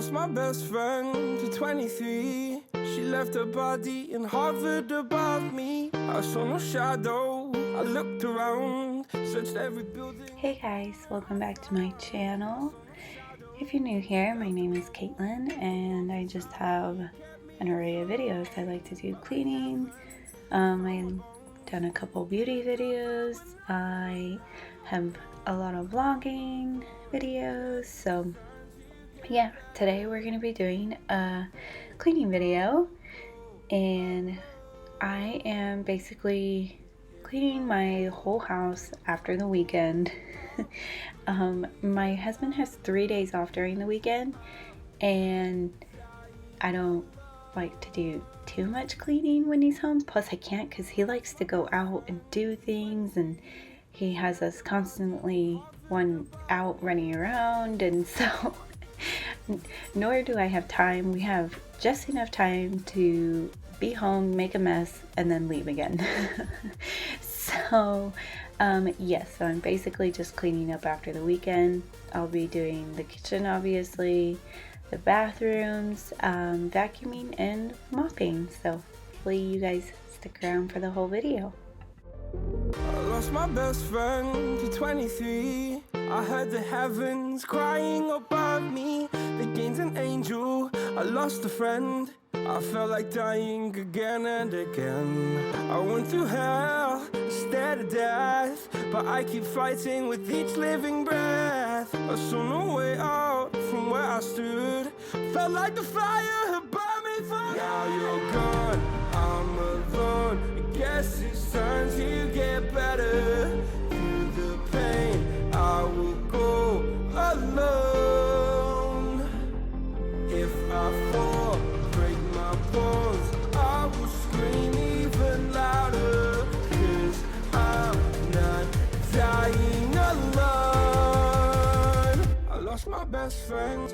lost my best friend to 23. She left her body and hovered above me. I saw no shadow, I looked around, searched every building. Hey guys, welcome back to my channel. If you're new here, my name is Caitlin and I just have an array of videos. I like to do cleaning. I've done a couple beauty videos. I have a lot of vlogging videos. So yeah, today we're going to be doing a cleaning video, and I am basically cleaning my whole house after the weekend. My husband has 3 days off during the weekend, and I don't like to do too much cleaning when he's home. Plus I can't because he likes to go out and do things, and he has us constantly one out running around, and so nor do I have time. We have just enough time to be home, make a mess, and then leave again. So yes, so I'm basically just cleaning up after the weekend. I'll be doing the kitchen, obviously, the bathrooms, vacuuming and mopping. So hopefully you guys stick around for the whole video. I lost my best friend to 23. I heard the heavens crying above me. They gained an angel, I lost a friend. I felt like dying again and again. I went through hell, stared at death, but I keep fighting with each living breath. I saw no way out from where I stood. Felt like the fire had burned me for. Now you're gone, I'm alone. I guess it's time to get better. Through the pain, I will go alone. If I fall, break my bones, I will scream even louder. 'Cause I'm not dying alone. I lost my best friend.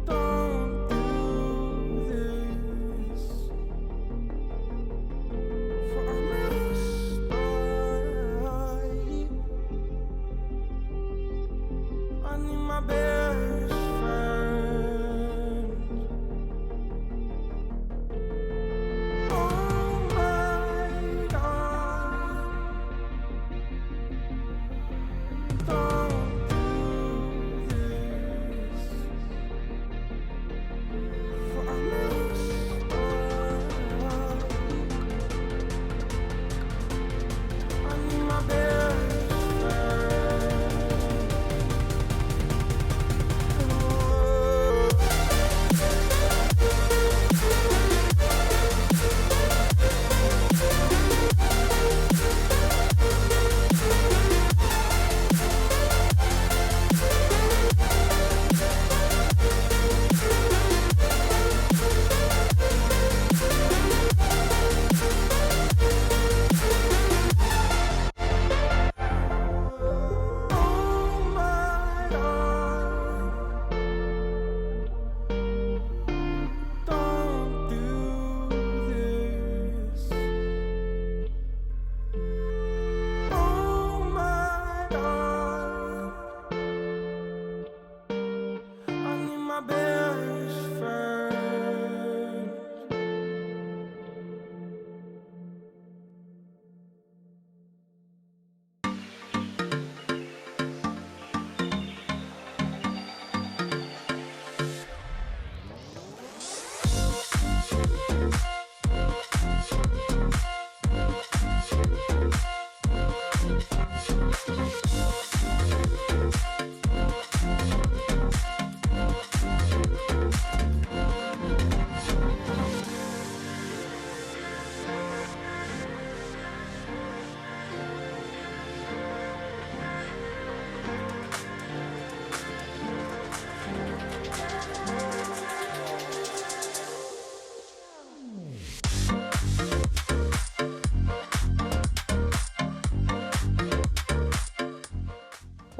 Don't do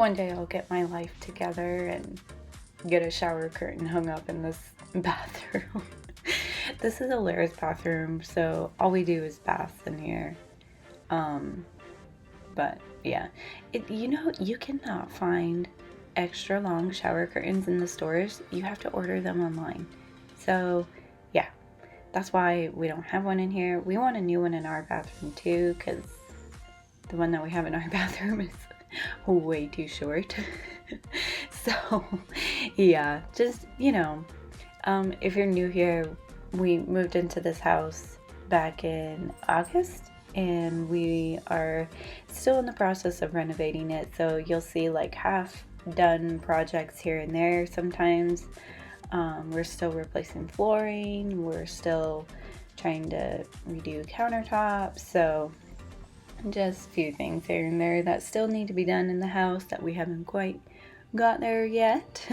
one day I'll get my life together and get a shower curtain hung up in this bathroom. This is a Lara's bathroom, so all we do is bath in here. But yeah, you cannot find extra long shower curtains in the stores. You have to order them online. So yeah, that's why we don't have one in here. We want a new one in our bathroom too, because the one that we have in our bathroom is way too short. So yeah, just if you're new here, we moved into this house back in August, and we are still in the process of renovating it. So you'll see like half done projects here and there sometimes. We're still replacing flooring. We're still trying to redo countertops. So just a few things here and there that still need to be done in the house that we haven't quite got there yet.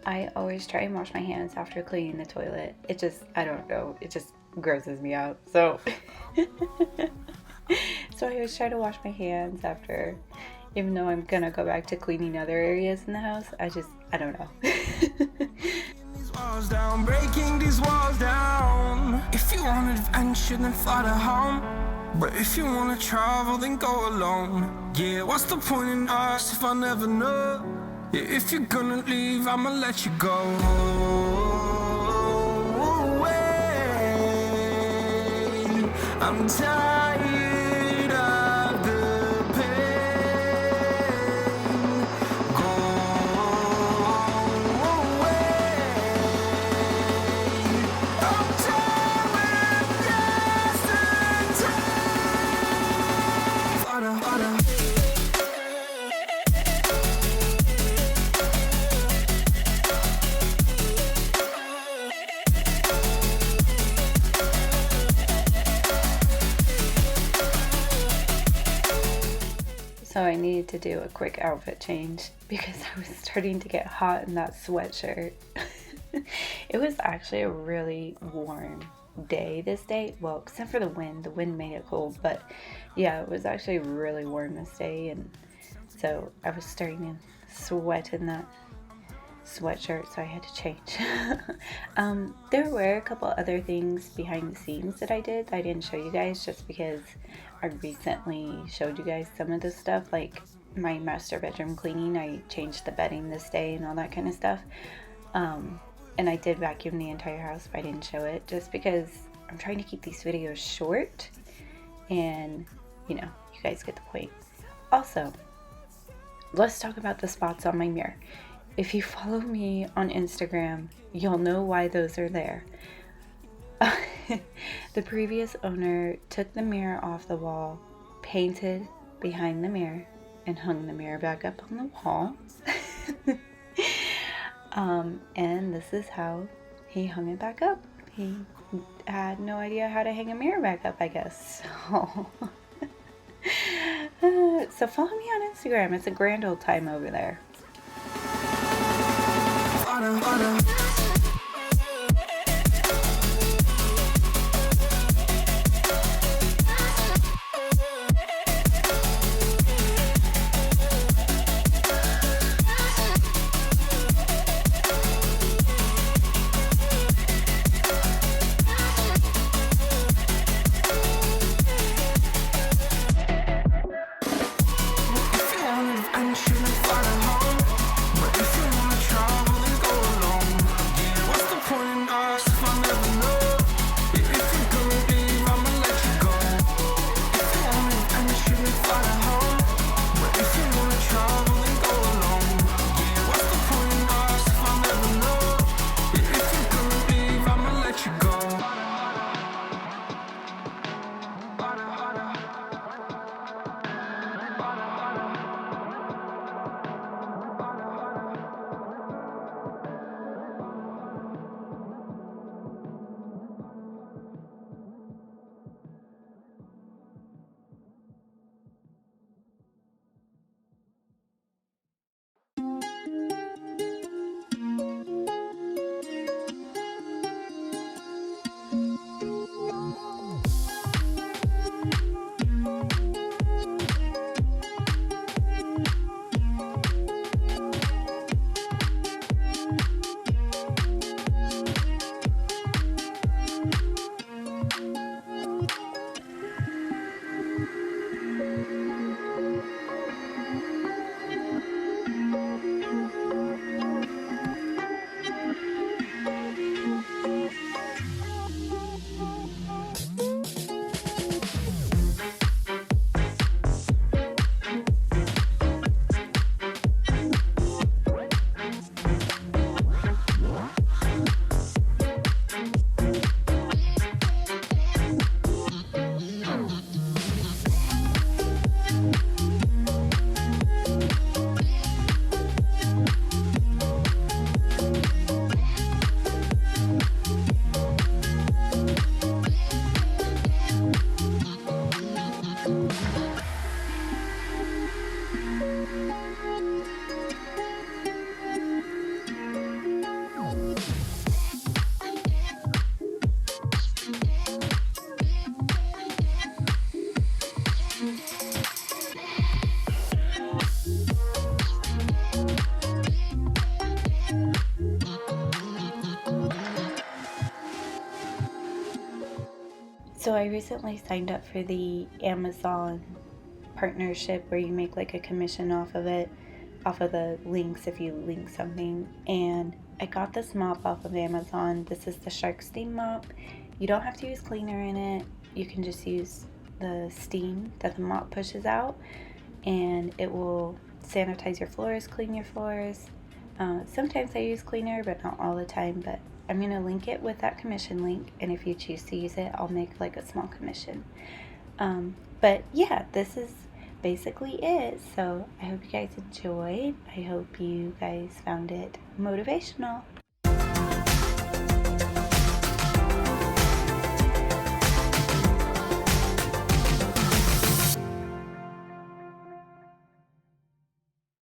I always try and wash my hands after cleaning the toilet. I don't know, it just grosses me out. So, so I always try to wash my hands after, even though I'm gonna go back to cleaning other areas in the house. I don't know. Breaking these walls down. If you want adventure, then fly to home. But if you wanna travel, then go alone. Yeah, what's the point in us if I never know? Yeah, if you're gonna leave, I'ma let you go. I'm tired of the pain. Go away. I'm tired with yesterday. Flutter. So I needed to do a quick outfit change because I was starting to get hot in that sweatshirt. It was actually a really warm day this day. Well, except for the wind. The wind made it cold, but yeah, it was actually really warm this day, and so I was starting to sweat in that sweatshirt, so I had to change. There were a couple other things behind the scenes that I did that I didn't show you guys just because I recently showed you guys some of this stuff, like my master bedroom cleaning. I changed the bedding this day and all that kind of stuff. And I did vacuum the entire house, but I didn't show it just because I'm trying to keep these videos short, and you guys get the point. Also, let's talk about the spots on my mirror. If you follow me on Instagram, you'll know why those are there. The previous owner took the mirror off the wall, painted behind the mirror, and hung the mirror back up on the wall. And this is how he hung it back up. He had no idea how to hang a mirror back up, I guess. So follow me on Instagram. It's a grand old time over there. So I recently signed up for the Amazon partnership where you make like a commission off of it, off of the links if you link something. And I got this mop off of Amazon. This is the Shark Steam mop. You don't have to use cleaner in it. You can just use the steam that the mop pushes out, and it will sanitize your floors, clean your floors. Sometimes I use cleaner, but not all the time. But I'm going to link it with that commission link, and if you choose to use it, I'll make like a small commission. But yeah, this is basically it. So I hope you guys enjoyed. I hope you guys found it motivational.